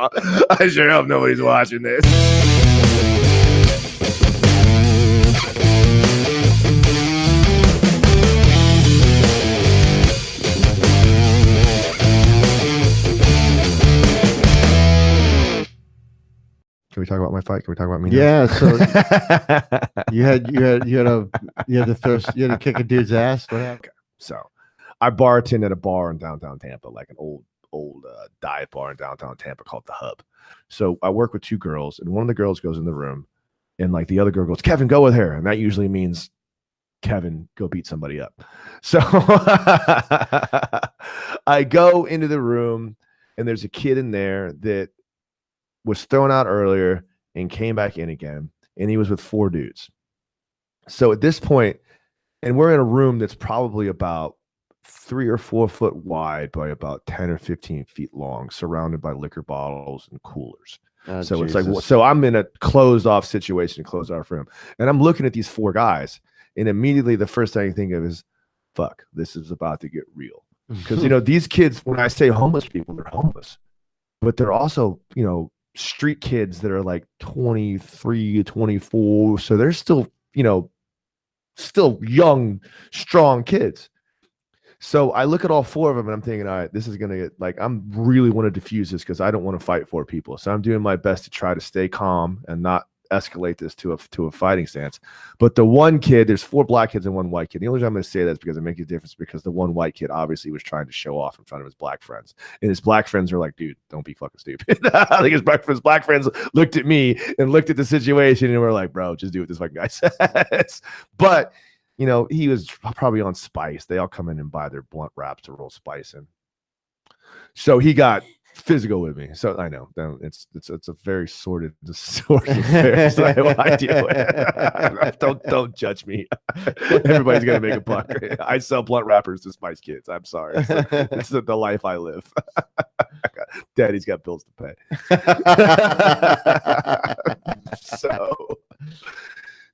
I sure hope nobody's watching this. Can we talk about my fight? Can we talk about me now? Yeah, so you had to kick a dude's ass. What happened? Okay, so I bartend at a bar in downtown Tampa, like an old dive bar in downtown Tampa called The Hub. So I work with two girls, and one of the girls goes in the room, and like the other girl goes, "Kevin, go with her," and that usually means Kevin, go beat somebody up. So I go into the room, and there's a kid in there that was thrown out earlier and came back in again, and he was with 4 dudes. So at this point, and we're in a room that's probably about 3 or 4 foot wide by about 10 or 15 feet long, surrounded by liquor bottles and coolers. Oh, so Jesus. It's like, so I'm in a closed off situation, closed off room, and I'm looking at these 4 guys, and immediately the first thing I think of is, fuck, this is about to get real. Because, these kids, when I say homeless people, they're homeless, but they're also, street kids that are like 23, 24. So they're still, still young, strong kids. So I look at all 4 of them and I'm thinking, all right, this is going to get like, I'm really want to diffuse this because I don't want to fight 4 people. So I'm doing my best to try to stay calm and not escalate this to a fighting stance. But the one kid, there's 4 black kids and 1 white kid. The only reason I'm going to say that is because it makes a difference, because the one white kid obviously was trying to show off in front of his black friends. And his black friends are like, dude, don't be fucking stupid. I think his black friends looked at me and looked at the situation and were like, bro, just do what this fucking guy says. But, he was probably on spice. They all come in and buy their blunt wraps to roll spice in. So he got physical with me. So I know it's a very sordid affair. So I deal with. Don't judge me. Everybody's gonna make a buck. I sell blunt wrappers to spice kids. I'm sorry. It's the life I live. Daddy's got bills to pay.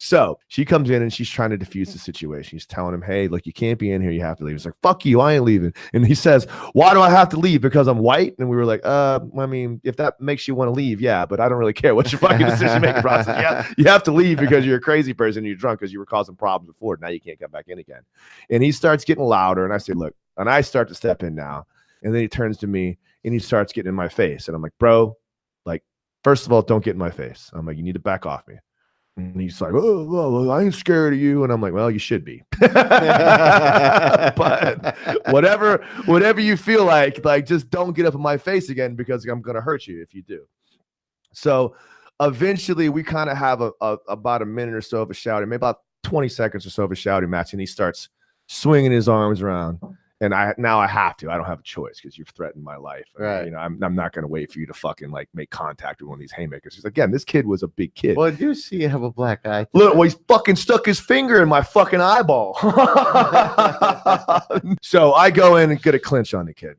So she comes in and she's trying to diffuse the situation. She's telling him, hey, look, you can't be in here. You have to leave. He's like, fuck you. I ain't leaving. And he says, why do I have to leave? Because I'm white? And we were like, I mean, if that makes you want to leave, yeah, but I don't really care. What's your fucking decision-making process? Yeah, you have to leave because you're a crazy person and you're drunk because you were causing problems before. Now you can't come back in again. And he starts getting louder. And I say, look, and I start to step in now. And then he turns to me and he starts getting in my face. And I'm like, bro, like, first of all, don't get in my face. I'm like, you need to back off me. And he's like, oh, well, I ain't scared of you. And I'm like, well, you should be. But whatever you feel like just don't get up in my face again because I'm going to hurt you if you do. So eventually we kind of have about a minute or so of a shouting, maybe about 20 seconds or so of a shouting match. And he starts swinging his arms around. And I have to. I don't have a choice because you've threatened my life. Right. I'm not going to wait for you to fucking like make contact with one of these haymakers. Because again, this kid was a big kid. Well, I do see you have a black eye. Look, well, he's fucking stuck his finger in my fucking eyeball. So I go in and get a clinch on the kid.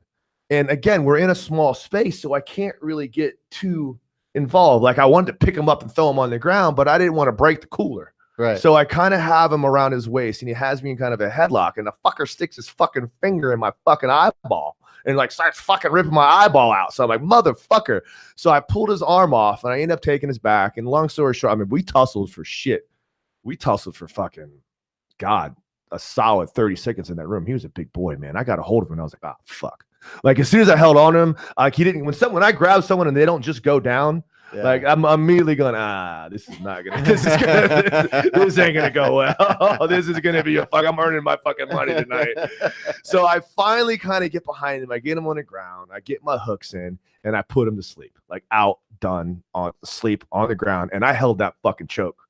And again, we're in a small space, so I can't really get too involved. Like I wanted to pick him up and throw him on the ground, but I didn't want to break the cooler. Right. So I kind of have him around his waist and he has me in kind of a headlock and the fucker sticks his fucking finger in my fucking eyeball and like starts fucking ripping my eyeball out. So I'm like, motherfucker. So I pulled his arm off and I end up taking his back. And long story short, I mean, we tussled for shit. We tussled for fucking, God, a solid 30 seconds in that room. He was a big boy, man. I got a hold of him and I was like, oh, fuck. Like as soon as I held on to him, like he didn't, when I grab someone and they don't just go down, yeah. Like I'm immediately going, this is not gonna, this ain't gonna go well. This is gonna be I'm earning my fucking money tonight. So I finally kind of get behind him. I get him on the ground. I get my hooks in and I put him to sleep, like out, done, on sleep on the ground. And I held that fucking choke.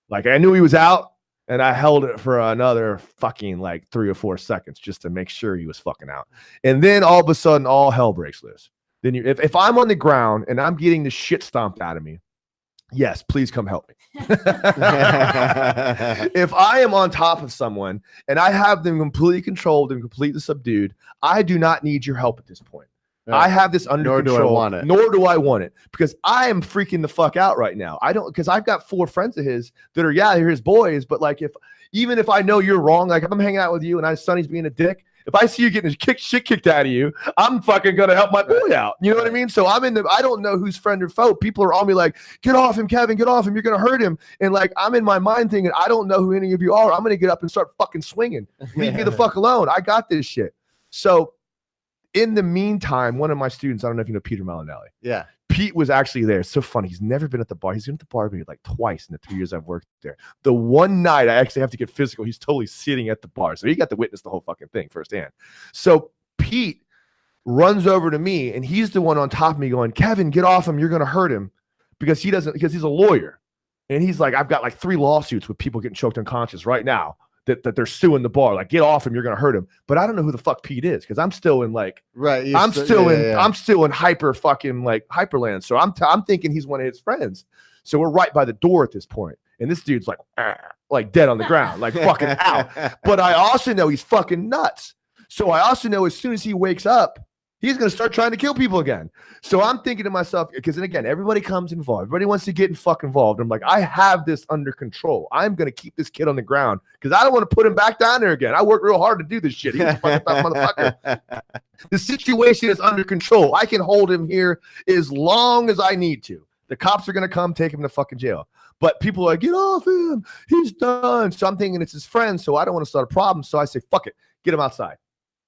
Like I knew he was out and I held it for another fucking like 3 or 4 seconds just to make sure he was fucking out. And then all of a sudden, all hell breaks loose. Then if I'm on the ground and I'm getting the shit stomped out of me, yes, please come help me. If I am on top of someone and I have them completely controlled and completely subdued, I do not need your help at this point. Right. I have this under control. Nor do I want it because I am freaking the fuck out right now. I don't, because I've got 4 friends of his that are, they're his boys. But like, even if I know you're wrong, like if I'm hanging out with you and Sonny's being a dick, If I see you getting shit kicked out of you, I'm fucking gonna help my boy out. You know what I mean? So I don't know who's friend or foe. People are on me like, get off him, Kevin, get off him. You're gonna hurt him. And like, I'm in my mind thinking, I don't know who any of you are. I'm gonna get up and start fucking swinging. Leave me the fuck alone. I got this shit. So in the meantime, one of my students, I don't know if you know Peter Malinelli. Yeah. Pete was actually there. It's so funny. He's never been at the bar. He's been at the bar maybe like twice in the 3 years I've worked there. The one night I actually have to get physical, he's totally sitting at the bar. So he got to witness the whole fucking thing firsthand. So Pete runs over to me and he's the one on top of me going, Kevin, get off him. You're going to hurt him because he's a lawyer. And he's like, I've got like 3 lawsuits with people getting choked unconscious right now. That they're suing the bar, like, get off him, you're gonna hurt him. But I don't know who the fuck Pete is because I'm still in like, I'm still in hyper fucking like hyperland. So I'm thinking he's one of his friends. So we're right by the door at this point, and this dude's like dead on the ground, like fucking out. But I also know he's fucking nuts. So I also know as soon as he wakes up, he's going to start trying to kill people again. So I'm thinking to myself, because then again, everybody comes involved. Everybody wants to get fucking involved. I'm like, I have this under control. I'm going to keep this kid on the ground because I don't want to put him back down there again. I work real hard to do this shit. He's a fucking tough motherfucker. The situation is under control. I can hold him here as long as I need to. The cops are going to come take him to fucking jail. But people are like, get off him. He's done. So I'm thinking it's his friend. So I don't want to start a problem. So I say, fuck it. Get him outside.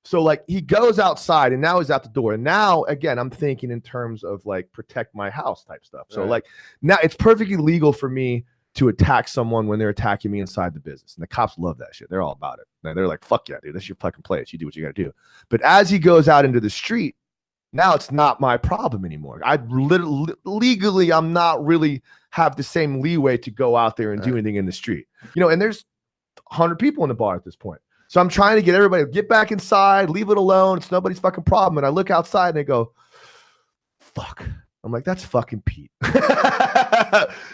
So like he goes outside and now he's out the door. And now again, I'm thinking in terms of like protect my house type stuff. So like now it's perfectly legal for me to attack someone when they're attacking me inside the business. And the cops love that shit. They're all about it. They're like, fuck yeah, dude, this is your fucking place. You do what you got to do. But as he goes out into the street, now it's not my problem anymore. I literally, legally, I'm not really have the same leeway to go out there and do anything in the street. You know, and there's 100 people in the bar at this point. So I'm trying to get everybody to get back inside, leave it alone. It's nobody's fucking problem. And I look outside and they go, fuck. I'm like, that's fucking Pete.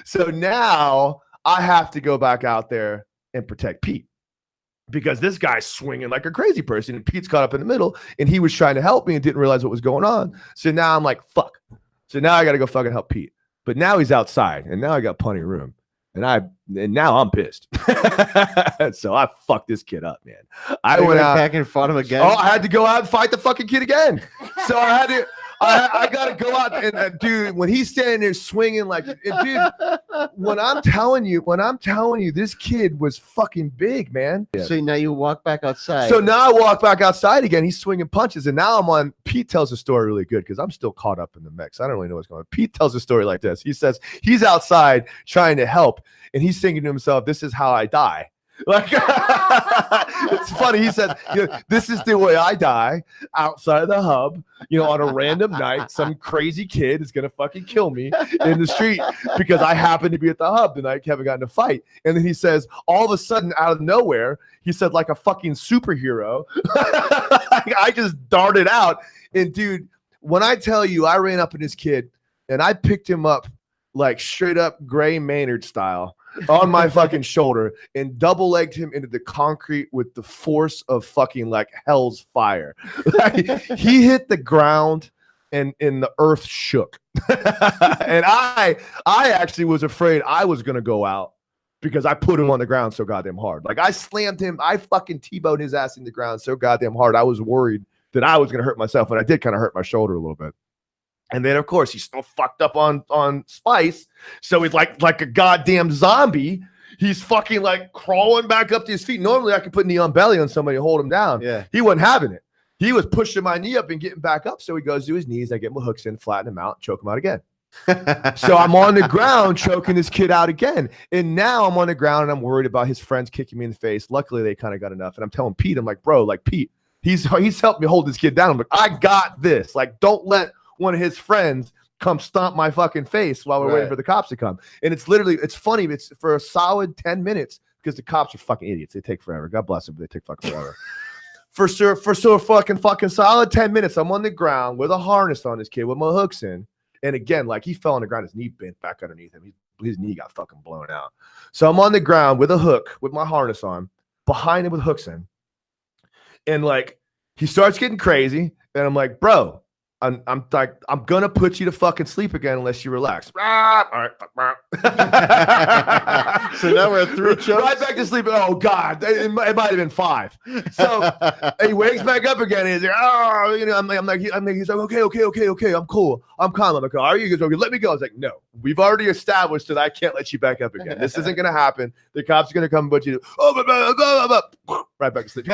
So now I have to go back out there and protect Pete because this guy's swinging like a crazy person and Pete's caught up in the middle and he was trying to help me and didn't realize what was going on. So now I'm like, fuck. So now I got to go fucking help Pete. But now he's outside and now I got plenty of room. And now I'm pissed. So I fucked this kid up, man. I went out back and fought him again. Oh, I had to go out and fight the fucking kid again. So I had to. I gotta go out and dude, when he's standing there swinging like, dude, when I'm telling you, this kid was fucking big, man. So now you walk back outside. So now I walk back outside again. He's swinging punches, and now I'm on. Pete tells the story really good because I'm still caught up in the mix. I don't really know what's going on. Pete tells a story like this. He says he's outside trying to help, and he's thinking to himself, "This is how I die." Like it's funny. He said, you know, this is the way I die outside of the hub, you know, on a random night. Some crazy kid is gonna fucking kill me in the street because I happen to be at the hub the night Kevin got in a fight. And then he says, all of a sudden, out of nowhere, he said, like a fucking superhero, I just darted out. And dude, when I tell you, I ran up at this kid and I picked him up like straight up Gray Maynard style on my fucking shoulder and double legged him into the concrete with the force of fucking like hell's fire. Like, he hit the ground and the earth shook. And I actually was afraid I was going to go out because I put him on the ground so goddamn hard. Like I slammed him. I fucking T-boned his ass in the ground so goddamn hard. I was worried that I was going to hurt myself. And I did kind of hurt my shoulder a little bit. And then, of course, he's still fucked up on Spice. So he's like a goddamn zombie. He's fucking like crawling back up to his feet. Normally, I could put knee on belly on somebody and hold him down. Yeah. He wasn't having it. He was pushing my knee up and getting back up. So he goes to his knees. I get my hooks in, flatten him out, choke him out again. So I'm on the ground choking this kid out again. And now I'm on the ground and I'm worried about his friends kicking me in the face. Luckily, they kind of got enough. And I'm telling Pete, I'm like, bro, like Pete, he's helped me hold this kid down. I'm like, I got this. Like, don't let one of his friends come stomp my fucking face while we're waiting for the cops to come. And it's literally, it's funny. It's for a solid 10 minutes because the cops are fucking idiots. They take forever. God bless them, but they take fucking forever. For fucking solid 10 minutes, I'm on the ground with a harness on this kid with my hooks in. And again, like he fell on the ground, his knee bent back underneath him. His knee got fucking blown out. So I'm on the ground with a hook with my harness on, behind him with hooks in. And like he starts getting crazy. And I'm like, bro, I'm like, I'm gonna put you to fucking sleep again unless you relax. All right. So now we're at 3 chokes. Right back to sleep. Oh God, it might have been 5. So he wakes back up again. And he's like, oh, you know, I'm like, he's like, okay, I'm cool, I'm calm. I'm like, are you? He goes, okay, let me go. I was like, no, we've already established that I can't let you back up again. This isn't gonna happen. The cops are gonna come and put you. Oh, right back to sleep.